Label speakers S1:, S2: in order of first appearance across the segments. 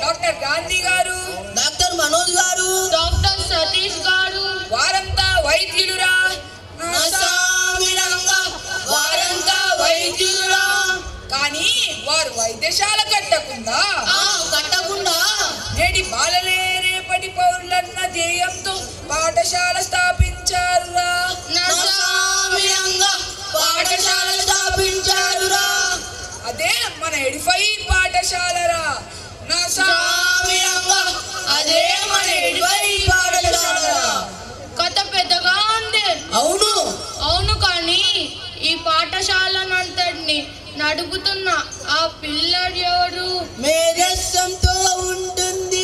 S1: Doctor Gandhi గారు,
S2: doctor Manoj గారు,
S3: doctor Satish గారు
S1: వారంతా వైద్యులురా.
S2: వారంతా వైద్యులురా.
S1: కానీ వారు వైద్యశాల కట్టకుండా నేటి బాలలే రేపటి పౌరులన్న ధ్యేయంతో పాఠశాల స్థాపించారురా.
S2: పాఠశాల స్థాపించారురా.
S1: అదే మన ఎడిఫై పాఠశాలరా.
S2: అదే మన ఎడిఫై పాఠశాలరా.
S3: కథ పెద్దగా ఉంది.
S2: అవును
S3: కానీ ఈ పాఠశాలనంతటిని నడుపుతున్న ఆ పిల్లడు ఎవరు?
S2: మేధస్సంతో ఉంటుంది.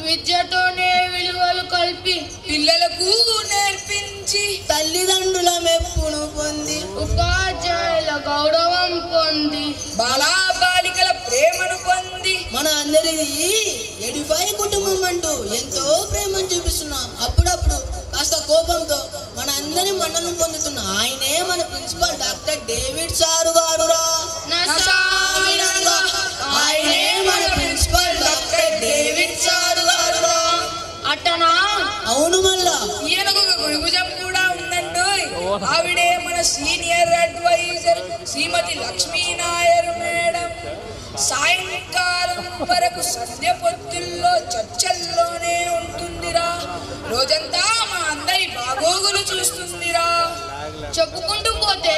S3: విద్యతోనే విలువలు కలిపి
S1: పిల్లలకు నేర్పించి
S2: తల్లిదండ్రుల మెప్పును పొంది
S3: ఉపాధ్యాయుల గౌరవం పొంది
S1: బాలాబాలికల ప్రేమను పొంది
S2: మన అందరిది ఎడిఫై కుటుంబం అంటూ ఎంతో ప్రేమను చూపిస్తున్నాం. అప్పుడప్పుడు కాస్త కోపంతో మన అందరి మన్నను పొందుతున్న ఆయనే మన ప్రిన్సిపల్ డాక్టర్ డేవిడ్ సారు గారురా. ఆయనే మన ప్రిన్సిపల్ డాక్టర్ డేవిడ్ సారు గారురా.
S3: అటనా?
S2: అవును మళ్ళా.
S1: ఈయనకు ఒక గురుభుజం కూడా ఉందండి. ఆవిడే మన సీనియర్ అడ్వైజర్ శ్రీమతి లక్ష్మీ నాయర్ మేడం. సాయంకాలం వరకు సంధ్య పొత్తుల్లో చర్చల్లోనే ఉంటుందిరా. రోజంతా మా అందరి బాగోగులు చూస్తుందిరా.
S3: చెప్పుకుంటూ పోతే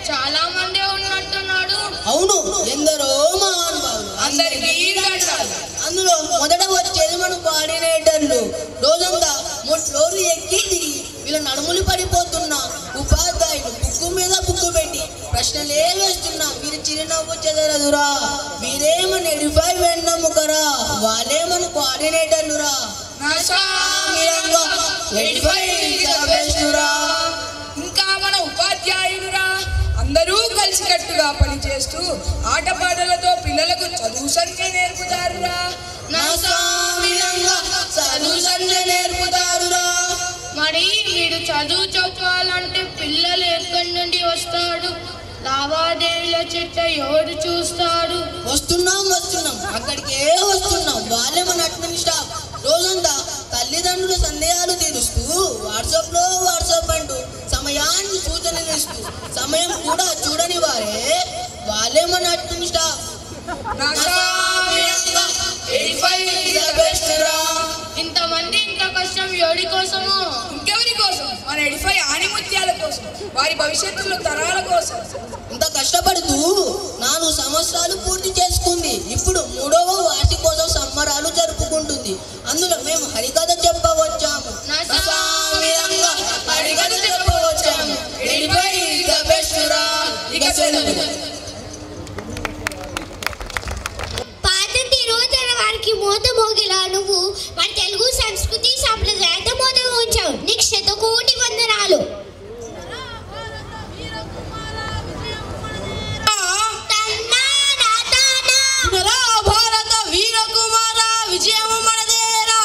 S3: చాలా మంది ఉన్నట్టున్నాడు.
S2: అవును, ఎందరో మహానుభావులు.
S1: అందరికీ దండాలు.
S2: అందులో మొదట వచ్చేది మన కోఆర్డినేటర్లు. రోజంతా 3 ఫ్లోర్లు ఎక్కి దిగి వీళ్ళ నడుములు పడిపోతున్నా ఉపాధ్యాయులు బుక్కు మీద బుక్కు పెట్టి ప్రశ్నలే వేస్తున్నా వీరు చిరునవ్వు చెదరదురా. వీరే మన ఎడిఫై వెన్నముకరా. వాళ్ళే మన కోఆర్డినేటర్లురా.
S1: ఇంకా మన ఉపాధ్యాయులురా. అందరూ కలిసికట్టుగా పనిచేస్తూ ఆటపాటలతో పిల్లలకు చదువు సంఖ్య నేర్పుతారురా.
S3: మరి వీడు చదువు చెప్పాలంటే పిల్లలు ఎక్కడి నుండి వస్తాడు? లావాదేవీల చిట్ట ఎవరు చూస్తాడు?
S2: వస్తున్నాం అక్కడికే వస్తున్నాం. వాళ్ళే మన అడ్మిన్ స్టాఫ్. రోజంతా తల్లిదండ్రుల సందేహాలు తీరుస్తూ వాట్సాప్ అంటూ సమయాన్ని సూచనలు ఇస్తూ సమయం కూడా చూడని వారే వాళ్ళే మన అడ్మిన్ స్టాఫ్.
S3: ఇంతమంది ఇంత కష్టం ఎవరి కోసము?
S1: ఇంకెవరి కోసం? మన ఎడిఫై ఆణిముత్యాల కోసం, వారి భవిష్యత్తులో తరాల కోసం.
S2: ఇంత కష్టపడుతూ 4 సంవత్సరాలు పూర్తి చేసుకుంది. ఇప్పుడు 3వ వార్షికోత్సవ సంబరాలు జరుపుకుంటుంది. అందులో మేము హరికథ చెప్పవచ్చాము.
S4: పాత తిరోధన వారికి మోత మోగిలా నువ్వు మన తెలుగు సంస్కృతి సాంప్రదాయాలతో మోదగా ఉంచావు. నీకు శతకోటి వందనాలు.
S2: భారత వీర కుమార విజయము మనదేరా.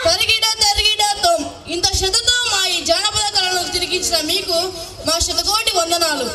S2: తరిగిడతో ఇంత శ్రద్ధతో మా ఈ జానపద కళను తిరిగించిన మీకు మా శతకోటి వందనాలు.